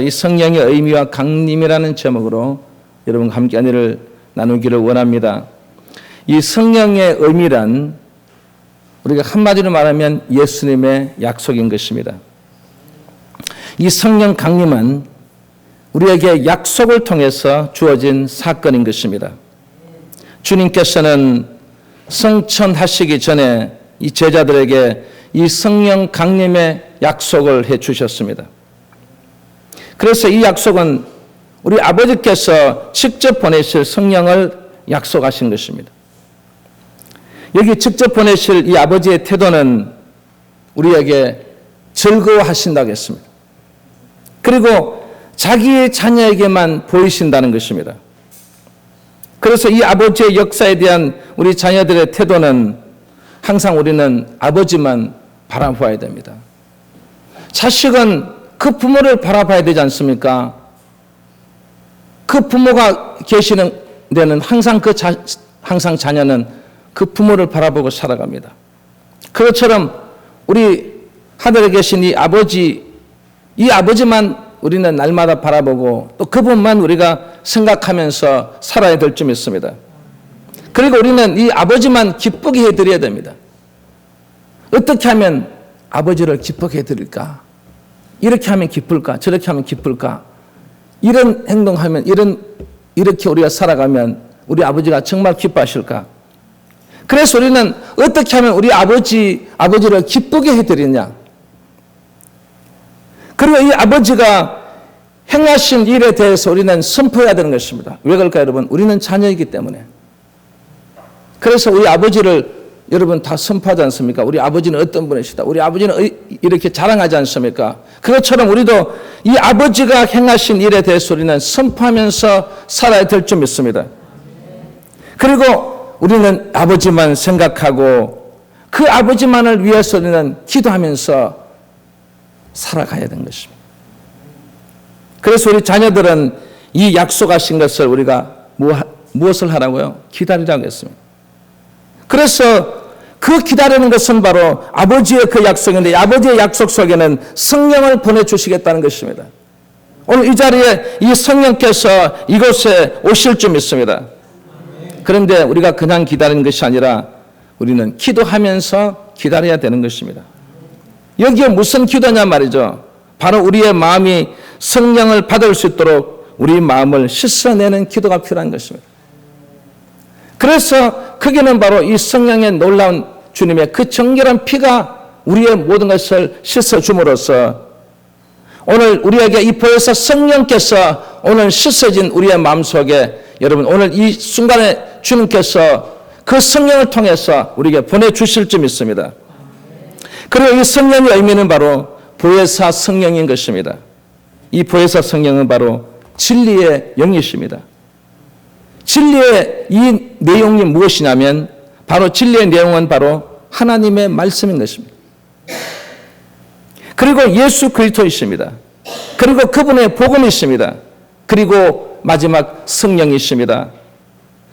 이 성령의 의미와 강림이라는 제목으로 여러분과 함께 은혜를 나누기를 원합니다. 이 성령의 의미란 우리가 한마디로 말하면 예수님의 약속인 것입니다. 이 성령 강림은 우리에게 약속을 통해서 주어진 사건인 것입니다. 주님께서는 성천하시기 전에 이 제자들에게 이 성령 강림의 약속을 해 주셨습니다. 그래서 이 약속은 우리 아버지께서 직접 보내실 성령을 약속하신 것입니다. 여기 직접 보내실 이 아버지의 태도는 우리에게 즐거워하신다고 했습니다. 그리고 자기의 자녀에게만 보이신다는 것입니다. 그래서 이 아버지의 역사에 대한 우리 자녀들의 태도는 항상 우리는 아버지만 바라봐야 됩니다. 자식은 그 부모를 바라봐야 되지 않습니까? 그 부모가 계시는 데는 항상 항상 자녀는 그 부모를 바라보고 살아갑니다. 그것처럼 우리 하늘에 계신 이 아버지만 우리는 날마다 바라보고 또 그분만 우리가 생각하면서 살아야 될 줄 믿습니다. 그리고 우리는 이 아버지만 기쁘게 해드려야 됩니다. 어떻게 하면 아버지를 기쁘게 해드릴까? 이렇게 하면 기쁠까? 저렇게 하면 기쁠까? 이런 행동하면 이렇게 우리가 살아가면 우리 아버지가 정말 기뻐하실까? 그래서 우리는 어떻게 하면 우리 아버지를 기쁘게 해드리냐? 그리고 이 아버지가 행하신 일에 대해서 우리는 선포해야 되는 것입니다. 왜 그럴까요, 여러분? 우리는 자녀이기 때문에. 그래서 우리 아버지를 여러분 다 선포하지 않습니까? 우리 아버지는 어떤 분이시다. 우리 아버지는 이렇게 자랑하지 않습니까? 그것처럼 우리도 이 아버지가 행하신 일에 대해서 우리는 선포하면서 살아야 될 줄 믿습니다. 그리고 우리는 아버지만 생각하고 그 아버지만을 위해서 우리는 기도하면서 살아가야 되는 것입니다. 그래서 우리 자녀들은 이 약속하신 것을 우리가 무엇을 하라고요? 기다리라고 했습니다. 그래서 그 기다리는 것은 바로 아버지의 그 약속인데 아버지의 약속 속에는 성령을 보내주시겠다는 것입니다. 오늘 이 자리에 이 성령께서 이곳에 오실 줄 믿습니다. 그런데 우리가 그냥 기다리는 것이 아니라 우리는 기도하면서 기다려야 되는 것입니다. 여기에 무슨 기도냐 말이죠. 바로 우리의 마음이 성령을 받을 수 있도록 우리 마음을 씻어내는 기도가 필요한 것입니다. 그래서 거기는 바로 이 성령의 놀라운 주님의 그 정결한 피가 우리의 모든 것을 씻어줌으로써 오늘 우리에게 이 보혜사 성령께서 오늘 씻어진 우리의 마음속에 여러분 오늘 이 순간에 주님께서 그 성령을 통해서 우리에게 보내주실 줄 믿습니다. 그리고 이 성령의 의미는 바로 보혜사 성령인 것입니다. 이 보혜사 성령은 바로 진리의 영이십니다. 진리의 이 내용이 무엇이냐면 바로 진리의 내용은 바로 하나님의 말씀인 것입니다. 그리고 예수 그리스도이십니다. 그리고 그분의 복음이십니다. 그리고 마지막 성령이십니다.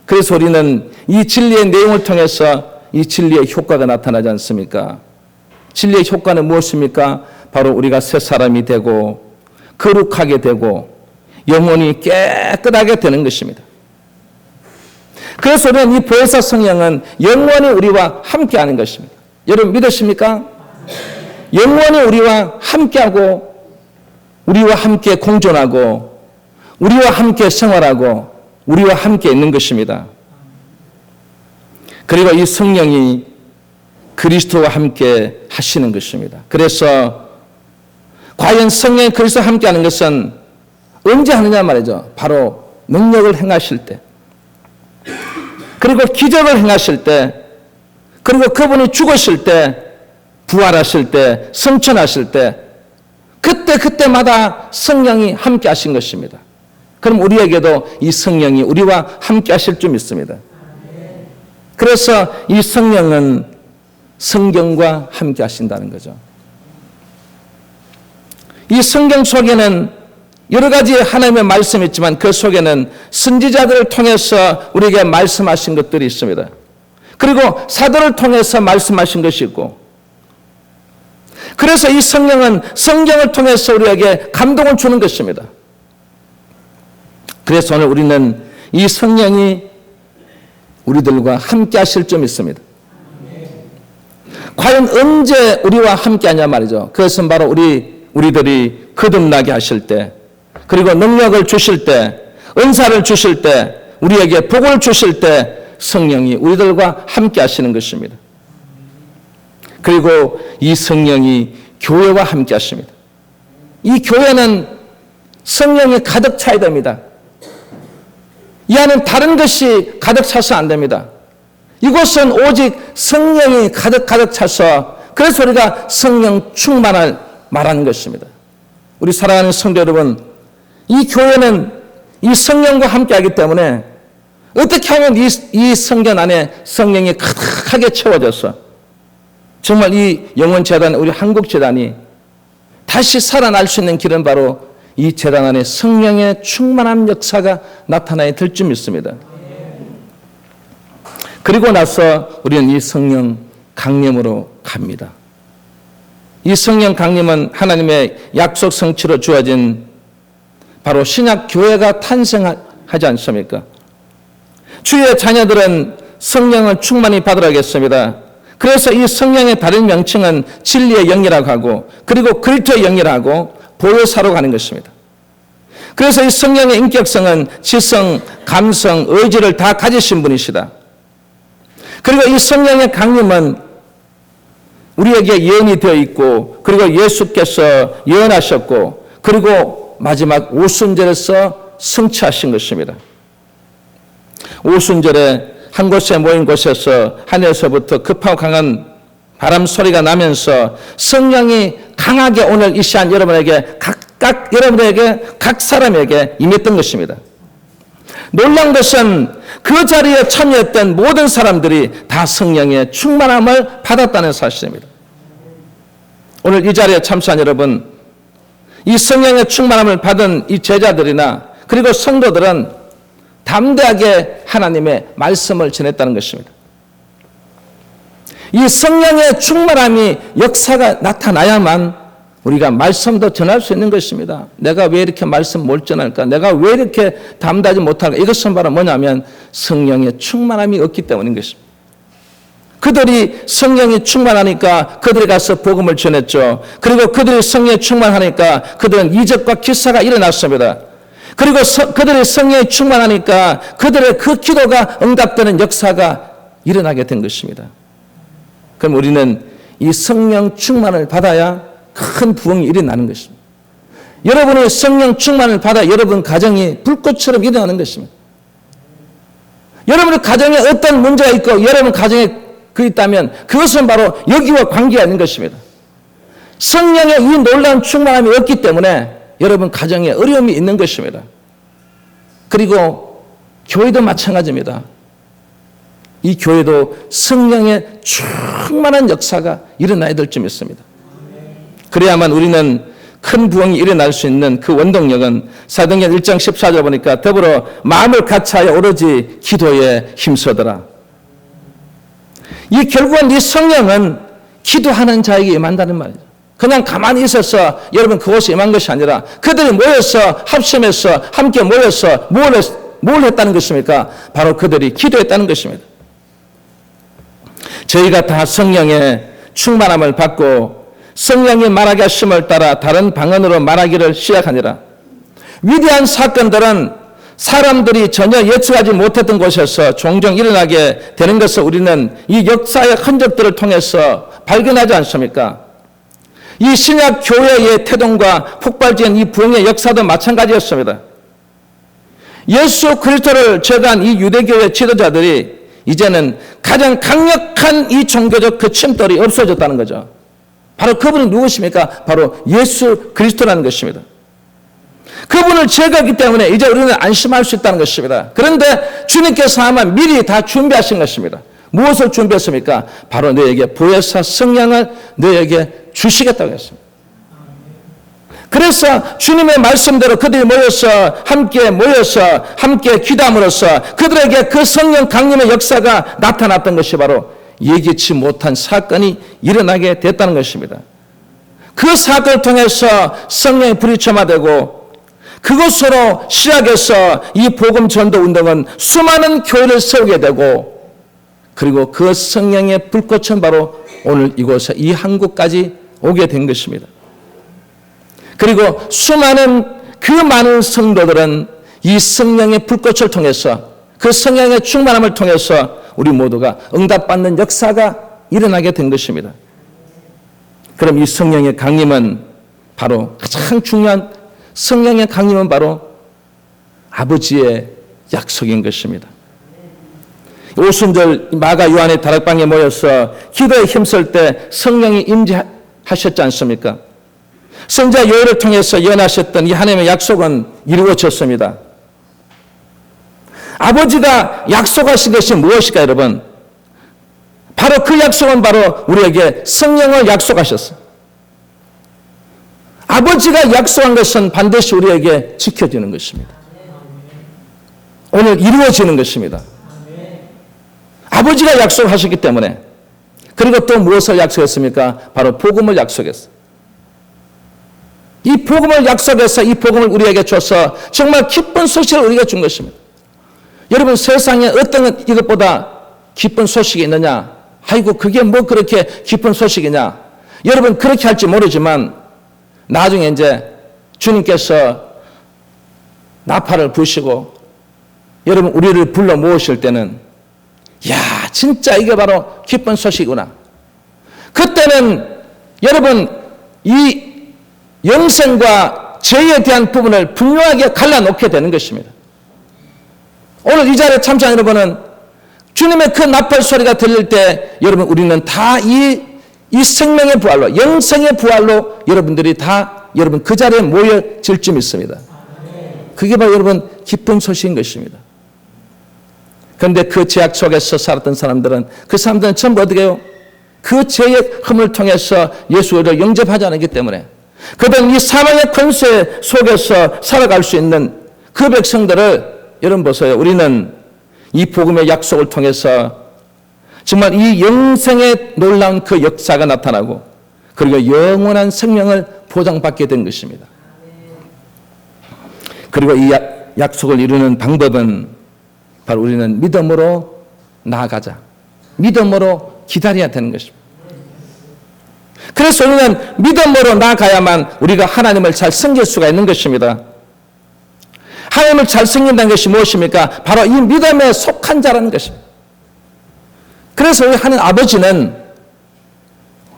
그래서 우리는 이 진리의 내용을 통해서 이 진리의 효과가 나타나지 않습니까? 진리의 효과는 무엇입니까? 바로 우리가 새 사람이 되고 거룩하게 되고 영혼이 깨끗하게 되는 것입니다. 그래서 우리는 이 보혜사 성령은 영원히 우리와 함께하는 것입니다. 여러분 믿으십니까? 영원히 우리와 함께하고 우리와 함께 공존하고 우리와 함께 생활하고 우리와 함께 있는 것입니다. 그리고 이 성령이 그리스도와 함께 하시는 것입니다. 그래서 과연 성령이 그리스도와 함께 하는 것은 언제 하느냐 말이죠. 바로 능력을 행하실 때 그리고 기적을 행하실 때 그리고 그분이 죽으실 때 부활하실 때 성천하실 때 그때마다 성령이 함께 하신 것입니다. 그럼 우리에게도 이 성령이 우리와 함께 하실 줄 믿습니다. 그래서 이 성령은 성경과 함께 하신다는 거죠. 이 성경 속에는 여러 가지 하나님의 말씀이 있지만 그 속에는 선지자들을 통해서 우리에게 말씀하신 것들이 있습니다. 그리고 사도를 통해서 말씀하신 것이 있고 그래서 이 성령은 성경을 통해서 우리에게 감동을 주는 것입니다. 그래서 오늘 우리는 이 성령이 우리들과 함께 하실 점 있습니다. 과연 언제 우리와 함께 하냐 말이죠. 그것은 바로 우리들이 거듭나게 하실 때, 그리고 능력을 주실 때, 은사를 주실 때, 우리에게 복을 주실 때 성령이 우리들과 함께 하시는 것입니다. 그리고 이 성령이 교회와 함께 하십니다. 이 교회는 성령이 가득 차야 됩니다. 이 안은 다른 것이 가득 차서 안 됩니다. 이곳은 오직 성령이 가득 차서, 그래서 우리가 성령 충만을 말하는 것입니다. 우리 사랑하는 성도 여러분, 이 교회는 이 성령과 함께 하기 때문에 어떻게 하면 이 성전 안에 성령이 가득하게 채워져서 정말 이 영원재단, 우리 한국재단이 다시 살아날 수 있는 길은 바로 이 재단 안에 성령의 충만한 역사가 나타나야 될 줄 믿습니다. 그리고 나서 우리는 이 성령 강림으로 갑니다. 이 성령 강림은 하나님의 약속 성취로 주어진 바로 신약 교회가 탄생하지 않습니까? 주의 자녀들은 성령을 충만히 받으라겠습니다. 그래서 이 성령의 다른 명칭은 진리의 영이라고 하고, 그리고 그리스도의 영이라고 보혜사로 가는 것입니다. 그래서 이 성령의 인격성은 지성, 감성, 의지를 다 가지신 분이시다. 그리고 이 성령의 강림은 우리에게 예언이 되어 있고, 그리고 예수께서 예언하셨고, 그리고 마지막 오순절에서 성취하신 것입니다. 오순절에 한 곳에 모인 곳에서 하늘에서부터 급하고 강한 바람 소리가 나면서 성령이 강하게 오늘 이 시간 여러분에게 각 사람에게 임했던 것입니다. 놀란 것은 그 자리에 참여했던 모든 사람들이 다 성령의 충만함을 받았다는 사실입니다. 오늘 이 자리에 참석한 여러분, 이 성령의 충만함을 받은 이 제자들이나 그리고 성도들은 담대하게 하나님의 말씀을 전했다는 것입니다. 이 성령의 충만함이 역사가 나타나야만 우리가 말씀도 전할 수 있는 것입니다. 내가 왜 이렇게 말씀 못 전할까? 내가 왜 이렇게 담대하지 못할까? 이것은 바로 뭐냐면 성령의 충만함이 없기 때문인 것입니다. 그들이 성령이 충만하니까 그들이 가서 복음을 전했죠. 그리고 그들이 성령이 충만하니까 그들은 이적과 기사가 일어났습니다. 그리고 그들의 성령이 충만하니까 그들의 그 기도가 응답되는 역사가 일어나게 된 것입니다. 그럼 우리는 이 성령 충만을 받아야 큰 부흥이 일어나는 것입니다. 여러분의 성령 충만을 받아 여러분 가정이 불꽃처럼 일어나는 것입니다. 여러분의 가정에 어떤 문제가 있고 여러분 가정에 그 있다면 그것은 바로 여기와 관계가 있는 것입니다. 성령의 이 놀라운 충만함이 없기 때문에 여러분 가정에 어려움이 있는 것입니다. 그리고 교회도 마찬가지입니다. 이 교회도 성령의 충만한 역사가 일어나야 될 점 있습니다. 그래야만 우리는 큰 부흥이 일어날 수 있는 그 원동력은 사도행전 1장 14절 보니까 더불어 마음을 같이하여 오로지 기도에 힘쓰더라. 이 결국은 이 성령은 기도하는 자에게 임한다는 말이죠. 그냥 가만히 있어서 여러분 그곳에 임한 것이 아니라 그들이 모여서 합심해서 함께 모여서 뭘 했다는 것입니까? 바로 그들이 기도했다는 것입니다. 저희가 다 성령의 충만함을 받고 성령이 말하게 하심을 따라 다른 방언으로 말하기를 시작하니라. 위대한 사건들은 사람들이 전혀 예측하지 못했던 곳에서 종종 일어나게 되는 것을 우리는 이 역사의 흔적들을 통해서 발견하지 않습니까? 이 신약 교회의 태동과 폭발적인 이 부흥의 역사도 마찬가지였습니다. 예수 그리스도를 제거한 이 유대교회 지도자들이 이제는 가장 강력한 이 종교적 거침돌이 없어졌다는 거죠. 바로 그분이 누구십니까? 바로 예수 그리스도라는 것입니다. 그분을 제거했기 때문에 이제 우리는 안심할 수 있다는 것입니다. 그런데 주님께서 아마 미리 다 준비하신 것입니다. 무엇을 준비했습니까? 바로 너에게 보혜사 성령을 너에게 주시겠다고 했습니다. 그래서 주님의 말씀대로 그들이 함께 기도함으로써 그들에게 그 성령 강림의 역사가 나타났던 것이 바로 예기치 못한 사건이 일어나게 됐다는 것입니다. 그 사건을 통해서 성령의 불이 점화되고 그것으로 시작해서 이 복음 전도 운동은 수많은 교회를 세우게 되고 그리고 그 성령의 불꽃은 바로 오늘 이곳에 이 한국까지 오게 된 것입니다. 그리고 그 많은 성도들은 이 성령의 불꽃을 통해서 그 성령의 충만함을 통해서 우리 모두가 응답받는 역사가 일어나게 된 것입니다. 그럼 이 성령의 강림은 바로 가장 중요한 성령의 강림은 바로 아버지의 약속인 것입니다. 오순절 마가 요한의 다락방에 모여서 기도에 힘쓸 때 성령이 임재하셨지 않습니까? 선지자 요엘을 통해서 예언하셨던 이 하나님의 약속은 이루어졌습니다. 아버지가 약속하신 것이 무엇일까 여러분? 바로 그 약속은 바로 우리에게 성령을 약속하셨어요. 아버지가 약속한 것은 반드시 우리에게 지켜지는 것입니다. 오늘 이루어지는 것입니다. 아버지가 약속하셨기 때문에. 그리고 또 무엇을 약속했습니까? 바로 복음을 약속했어요. 이 복음을 약속해서 이 복음을 우리에게 줘서 정말 기쁜 소식을 우리에게 준 것입니다. 여러분 세상에 어떤 이것보다 기쁜 소식이 있느냐? 아이고 그게 뭐 그렇게 기쁜 소식이냐? 여러분 그렇게 할지 모르지만 나중에 이제 주님께서 나팔을 부시고 여러분 우리를 불러 모으실 때는 야 진짜 이게 바로 기쁜 소식이구나. 그때는 여러분 이 영생과 죄에 대한 부분을 분명하게 갈라놓게 되는 것입니다. 오늘 이 자리에 참여한 여러분은 주님의 그 나팔 소리가 들릴 때 여러분 우리는 다 이 생명의 부활로 영생의 부활로 여러분들이 다 여러분 그 자리에 모여질 줄 믿습니다. 그게 바로 여러분 기쁜 소식인 것입니다. 그런데 그 죄악 속에서 살았던 사람들은 그 사람들은 전부 어떻게 해요? 그 죄의 흠을 통해서 예수를 영접하지 않았기 때문에 그들은 이 사망의 권세 속에서 살아갈 수 있는 그 백성들을 여러분 보세요. 우리는 이 복음의 약속을 통해서 정말 이 영생의 놀라운 그 역사가 나타나고 그리고 영원한 생명을 보장받게 된 것입니다. 그리고 이 약속을 이루는 방법은 바로 우리는 믿음으로 나아가자. 믿음으로 기다려야 되는 것입니다. 그래서 우리는 믿음으로 나아가야만 우리가 하나님을 잘 섬길 수가 있는 것입니다. 하나님을 잘 섬긴다는 것이 무엇입니까? 바로 이 믿음에 속한 자라는 것입니다. 그래서 우리 하나님 아버지는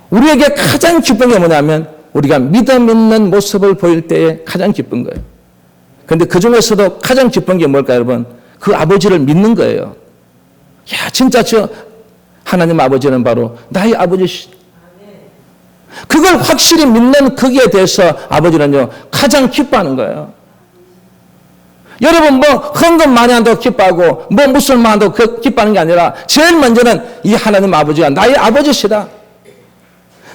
우리에게 가장 기쁜 게 뭐냐면 우리가 믿음 있는 모습을 보일 때에 가장 기쁜 거예요. 그런데 그 중에서도 가장 기쁜 게 뭘까요, 여러분? 그 아버지를 믿는 거예요. 야, 진짜 저 하나님 아버지는 바로 나의 아버지시. 그걸 확실히 믿는 거기에 대해서 아버지는요 가장 기뻐하는 거예요. 여러분 뭐 헌금 많이 한다고 기뻐하고 뭐 무슨 말 한다고 기뻐하는 게 아니라 제일 먼저는 이 하나님 아버지가 나의 아버지시다.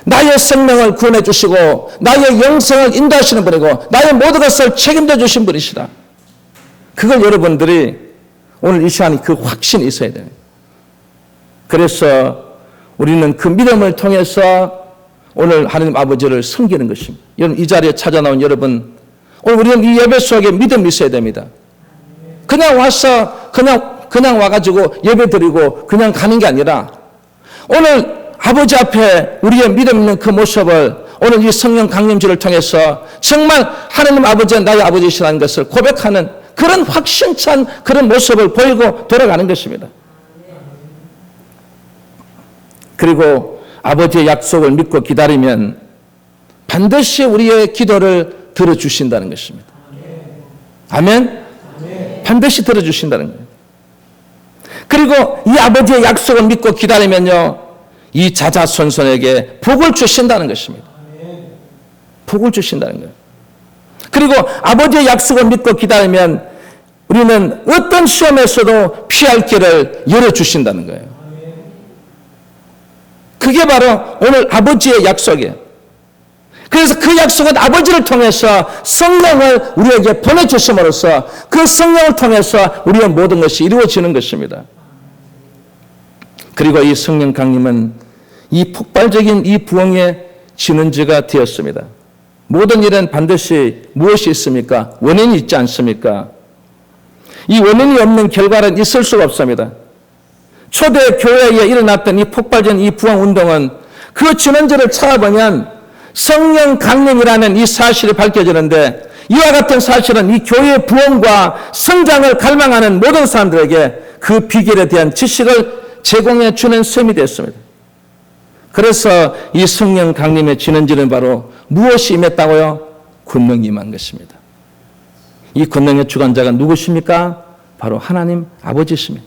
나의 생명을 구원해 주시고 나의 영생을 인도하시는 분이고 나의 모든 것을 책임져 주신 분이시다. 그걸 여러분들이 오늘 이 시간에 그 확신이 있어야 돼요. 그래서 우리는 그 믿음을 통해서 오늘 하나님 아버지를 섬기는 것입니다. 여러분 이 자리에 찾아 나온 여러분 오늘 우리는 이 예배 속에 믿음이 있어야 됩니다. 그냥 와서 그냥 와가지고 예배 드리고 그냥 가는 게 아니라 오늘 아버지 앞에 우리의 믿음 있는 그 모습을 오늘 이 성령 강림주를 통해서 정말 하나님 아버지는 나의 아버지시라는 것을 고백하는 그런 확신찬 그런 모습을 보이고 돌아가는 것입니다. 그리고 아버지의 약속을 믿고 기다리면 반드시 우리의 기도를 들어주신다는 것입니다. 아멘? 반드시 들어주신다는 거예요. 그리고 이 아버지의 약속을 믿고 기다리면요 이 자자손손에게 복을 주신다는 것입니다. 복을 주신다는 거예요. 그리고 아버지의 약속을 믿고 기다리면 우리는 어떤 시험에서도 피할 길을 열어주신다는 거예요. 그게 바로 오늘 아버지의 약속이에요. 그래서 그 약속은 아버지를 통해서 성령을 우리에게 보내주심으로써 그 성령을 통해서 우리의 모든 것이 이루어지는 것입니다. 그리고 이 성령 강림은 이 폭발적인 이 부흥의 진원지가 되었습니다. 모든 일은 반드시 무엇이 있습니까? 원인이 있지 않습니까? 이 원인이 없는 결과는 있을 수가 없습니다. 초대 교회에 일어났던 이 폭발적인 이 부흥운동은 그 진원지를 찾아보면 성령 강림이라는 이 사실이 밝혀지는데, 이와 같은 사실은 이 교회의 부흥과 성장을 갈망하는 모든 사람들에게 그 비결에 대한 지식을 제공해 주는 셈이 됐습니다. 그래서 이 성령 강림의 진원지는 바로 무엇이 임했다고요? 권능이 임한 것입니다. 이 권능의 주관자가 누구십니까? 바로 하나님 아버지십니다.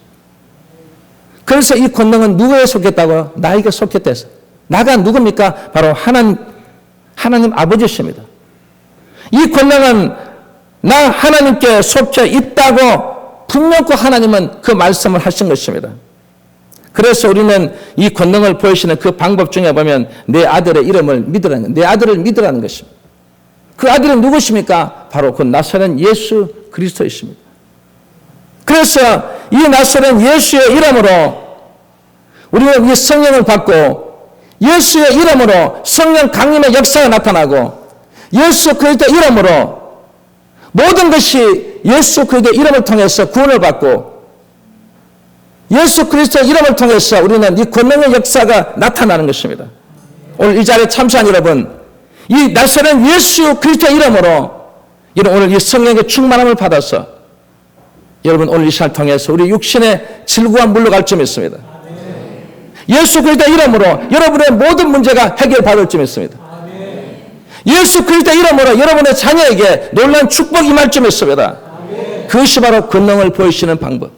그래서 이 권능은 누구에 속했다고요? 나에게 속했다 해서. 나가 누굽니까? 바로 하나님 아버지십니다. 이 권능은 나 하나님께 속해 있다고 분명히 하나님은 그 말씀을 하신 것입니다. 그래서 우리는 이 권능을 보이시는 그 방법 중에 보면 내 아들의 이름을 믿으라는, 내 아들을 믿으라는 것입니다. 그 아들은 누구십니까? 바로 그 나사렛 예수 그리스도이십니다. 그래서 이 나사렛 예수의 이름으로 우리는 이 성령을 받고, 예수의 이름으로 성령 강림의 역사가 나타나고, 예수 그리스도 이름으로 모든 것이 예수 그리스도 이름을 통해서 구원을 받고, 예수 그리스도 이름을 통해서 우리는 이 권능의 역사가 나타나는 것입니다. 오늘 이 자리에 참석한 여러분, 이 나사렛 예수 그리스도 이름으로 오늘 이 성령의 충만함을 받아서 여러분 오늘 이 시간을 통해서 우리 육신의 질고가 물러갈 점이 있습니다. 예수 그리스도 이름으로 여러분의 모든 문제가 해결받을 점이 있습니다. 예수 그리스도 이름으로 여러분의 자녀에게 놀라운 축복이 임할 점이 있습니다. 그것이 바로 권능을 보이시는 방법.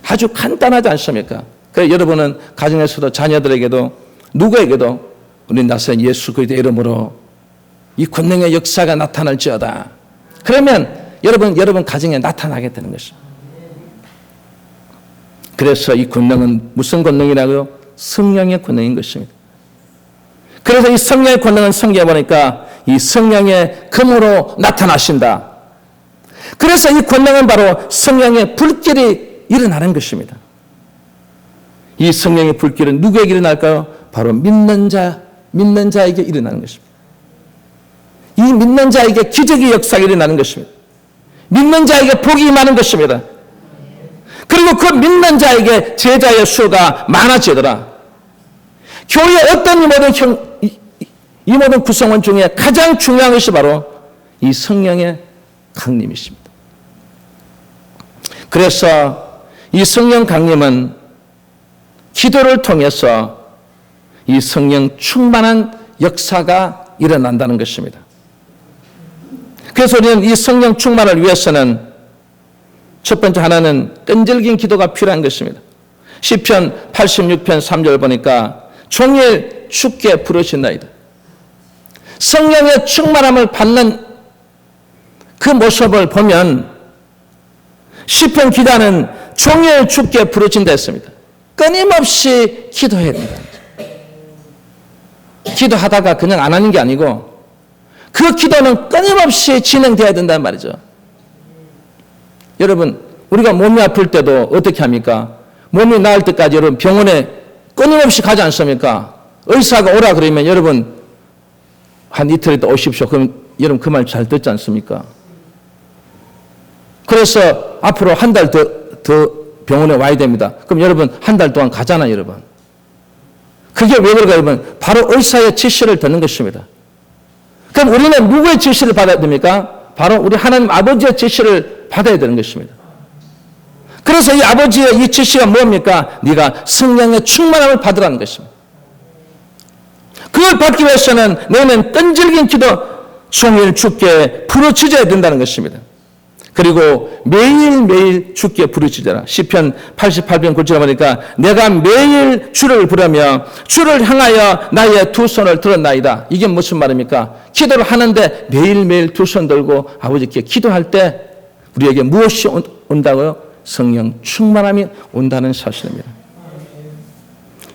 아주 간단하지 않습니까? 그래서 여러분은 가정에서도 자녀들에게도 누구에게도 우리 나사렛 예수 그리스도 이름으로 이 권능의 역사가 나타날지어다. 그러면 여러분 가정에 나타나게 되는 것입니다. 그래서 이 권능은 무슨 권능이라고요? 성령의 권능인 것입니다. 그래서 이 성령의 권능은 성경에 보니까 이 성령의 검으로 나타나신다. 그래서 이 권능은 바로 성령의 불길이 일어나는 것입니다. 이 성령의 불길은 누구에게 일어날까요? 바로 믿는 자에게 일어나는 것입니다. 이 믿는 자에게 기적의 역사가 일어나는 것입니다. 믿는 자에게 복이 임하는 것입니다. 그리고 그 믿는 자에게 제자의 수가 많아지더라. 교회의 어떤 이 모든 구성원 중에 가장 중요한 것이 바로 이 성령의 강림이십니다. 그래서 이 성령 강림은 기도를 통해서 이 성령 충만한 역사가 일어난다는 것입니다. 그래서 우리는 이 성령 충만을 위해서는 첫 번째 하나는 끈질긴 기도가 필요한 것입니다. 시편 86편 3절 보니까 종일 주께 부르신나이다. 성령의 충만함을 받는 그 모습을 보면 시편 기자는 종일 주께 부르신다 했습니다. 끊임없이 기도해야 된다. 기도하다가 그냥 안 하는 게 아니고 그 기도는 끊임없이 진행돼야 된다는 말이죠. 여러분, 우리가 몸이 아플 때도 어떻게 합니까? 몸이 나을 때까지 여러분 병원에 끊임없이 가지 않습니까? 의사가 오라 그러면 여러분 한 이틀 있다 오십시오. 그럼 여러분 그 말 잘 듣지 않습니까? 그래서 앞으로 한 달 더 병원에 와야 됩니다. 그럼 여러분 한 달 동안 가잖아요, 여러분. 그게 왜 그럴까요, 여러분? 바로 의사의 지시를 듣는 것입니다. 그럼 우리는 누구의 지시를 받아야 됩니까? 바로 우리 하나님 아버지의 지시를 받아야 되는 것입니다. 그래서 이 아버지의 이 지시가 뭡니까? 네가 성령의 충만함을 받으라는 것입니다. 그걸 받기 위해서는 너는 끈질긴 기도 종일 주께 부르짖어야 된다는 것입니다. 그리고 매일매일 주께 부르짖어라. 시편 88편 9절에 보니까 내가 매일 주를 부르며 주를 향하여 나의 두 손을 들었나이다. 이게 무슨 말입니까? 기도를 하는데 매일매일 두 손 들고 아버지께 기도할 때 우리에게 무엇이 온다고요? 성령 충만함이 온다는 사실입니다.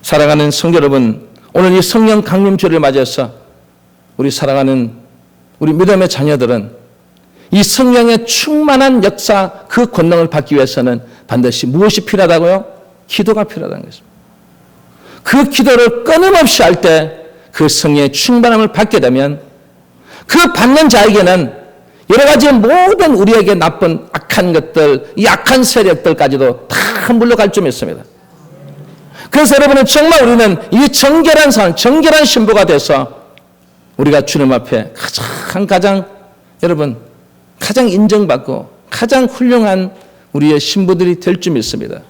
사랑하는 성도 여러분, 오늘 이 성령 강림주를 맞아서 우리 사랑하는 우리 믿음의 자녀들은 이 성령의 충만한 역사, 그 권능을 받기 위해서는 반드시 무엇이 필요하다고요? 기도가 필요하다는 것입니다. 그 기도를 끊임없이 할 때 그 성령의 충만함을 받게 되면 그 받는 자에게는 여러 가지 모든 우리에게 나쁜 악한 것들, 이 악한 세력들까지도 다 물러갈 줄 믿습니다. 그래서 여러분은 정말 우리는 이 정결한 삶, 정결한 신부가 돼서 우리가 주님 앞에 여러분 가장 인정받고 가장 훌륭한 우리의 신부들이 될 줄 믿습니다.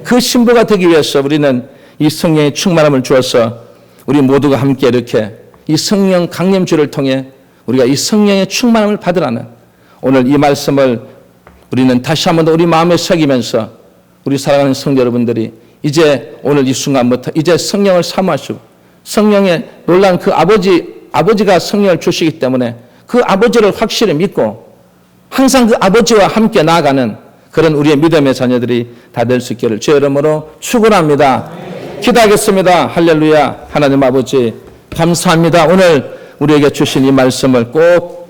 그 신부가 되기 위해서 우리는 이 성령의 충만함을 주어서 우리 모두가 함께 이렇게 이 성령 강림주를 통해 우리가 이 성령의 충만함을 받으라는 오늘 이 말씀을 우리는 다시 한번 더 우리 마음에 새기면서 우리 사랑하는 성도 여러분들이 이제 오늘 이 순간부터 이제 성령을 사모하시고 성령의 놀라운 그 아버지가 성령을 주시기 때문에 그 아버지를 확실히 믿고 항상 그 아버지와 함께 나아가는 그런 우리의 믿음의 자녀들이 다 될 수 있기를 주의 이름으로 축원합니다. 기도하겠습니다. 할렐루야. 하나님 아버지 감사합니다. 오늘 우리에게 주신 이 말씀을 꼭